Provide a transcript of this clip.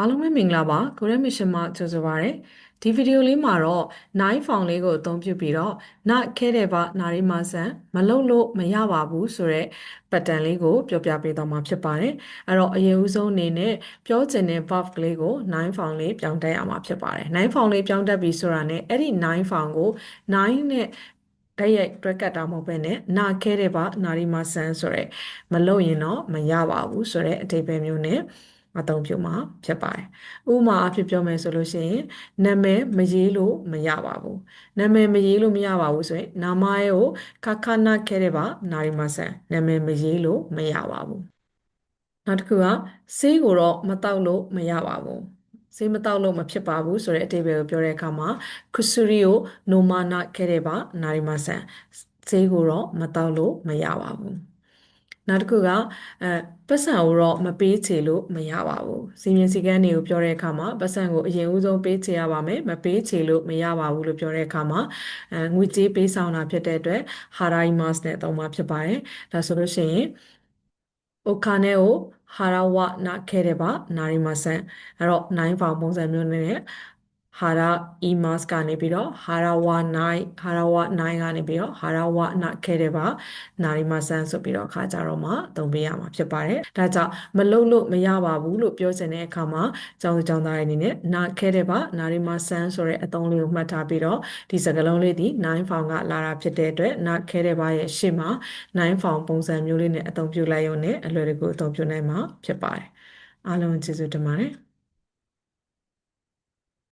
အားလုံးပဲမင်္ဂလာပါကိုရဲမရှင်မကြိုဆိုပါရစေဒီဗီဒီယိုလေးမှာတော့9 ဖောင်လေးကိုအသုံးပြုပြီးတော့နခဲတဲ့ပါနာရီမာဆန်မလုပ်လို့မရပါဘူးဆိုတော့ပတ်တန်လေးကိုပြောပြပေးတော့မှာဖြစ်ပါတယ်အဲ့တော့အရင်ဦးဆုံးအနေနဲ့ပြောချင်တဲ့ verb ကလေးကို9 ဖောင်လေးပြောင်းတက်ရမှာဖြစ်ပါတယ်9 ဖောင်လေးပြောင်းတက်ပြီဆိုတာနဲ့အဲ့ဒီ9 ဖောင်ကို9နဲ့တိုက်ရိုက်တွဲကတ်တာမဟုတ်ဘဲနဲ့နာခဲတဲ့ပါနာရီမာဆန်ဆိုရဲမလုပ်ရင်တော့မရပါဘူးဆိုတဲ့အဓိပ္ပာယ်မျိုးနဲ့အသုံးပြုမှာဖြစ်ပါတယ်။ဥပမာအဖြစ်ပြောမယ်ဆိုလို့ရှိရင်နာမည်မရေးလို့မရပါဘူး။နာမည်မရေးလို့မရပါဘူးဆိုရင်နာမည်ကိုခခနာခဲတဲ့ပါနာရီမဆန်နာမည်မရေးလို့မရပါဘူး။နောက်တစ်ခုကဆေးကိုတော့မတောက်လို့မရပါဘူး။ဆေးမတောက်လို့မဖြစ်ပါဘူးဆိုတဲ့အဓိပ္ပာယ်ကိုပြောတဲ့အခါမှာခဆူရီကိုနိုမာနာခဲတဲ့ပါနာရီမဆန်ဆေးကိုတော့မတောက်လို့မရပါဘူး။နောက်တစ်ခုကပတ်စံကိုတော့မပေးချေလို့မရပါဘူးစီမင်းစည်းကမ်းတွေကိုပြောတဲ့အခါမှာပတ်စံကိုအရင်ဦးဆုံးပေးချေရပါမယ်မပေးချေလို့မရပါဘူးလို့ပြောတဲ့အခါမှာငွေကြေးပေးဆောင်တာဖြစ်တဲ့အတွက်ဟာရိုင်မတ်နဲ့သုံးမှာဖြစ်ပါတယ်ဒါဆိုလို့ရှိရင်โอคาเนโอဟာရဝနာခဲတယ်ပါနာရီမဆန်အဲ့တော့9ဖောင်ပုံစံမျိုးနဲ့ဟာရ imas ကနေပြီးတော့ဟာရဝ9ဟာရဝ9ကနေပြီးတော့ဟာရဝနာခဲတယ်ပါနာရီမဆန်ဆိုပြီးတော့အခါကြတော့မှသုံးပေးရမှာဖြစ်ပါတယ်ဒါကြောင့်မလုံလို့မရပါဘူးလို့ပြောချင်တဲ့အခါမှာကျောင်းသူကျောင်းသားတွေအနေနဲ့နာခဲတယ်ပါနာရီမဆန်ဆိုတဲ့အသုံးလေးကိုမှတ်ထားပြီးတော့ဒီစကားလုံးလေးဒီ9ဖောင်ကလာတာဖြစ်တဲ့အတွက်နာခဲတယ်ပါရဲ့ရှေ့မှာ9ဖောင်ပုံစံမျိုးလေးနဲ့အသုံးပြုလိုက်ရုံနဲ့အလွယ်တကူအသုံးပြုနိုင်မှာဖြစ်ပါတယ်အားလုံးကျေးဇူးတင်ပါတယ်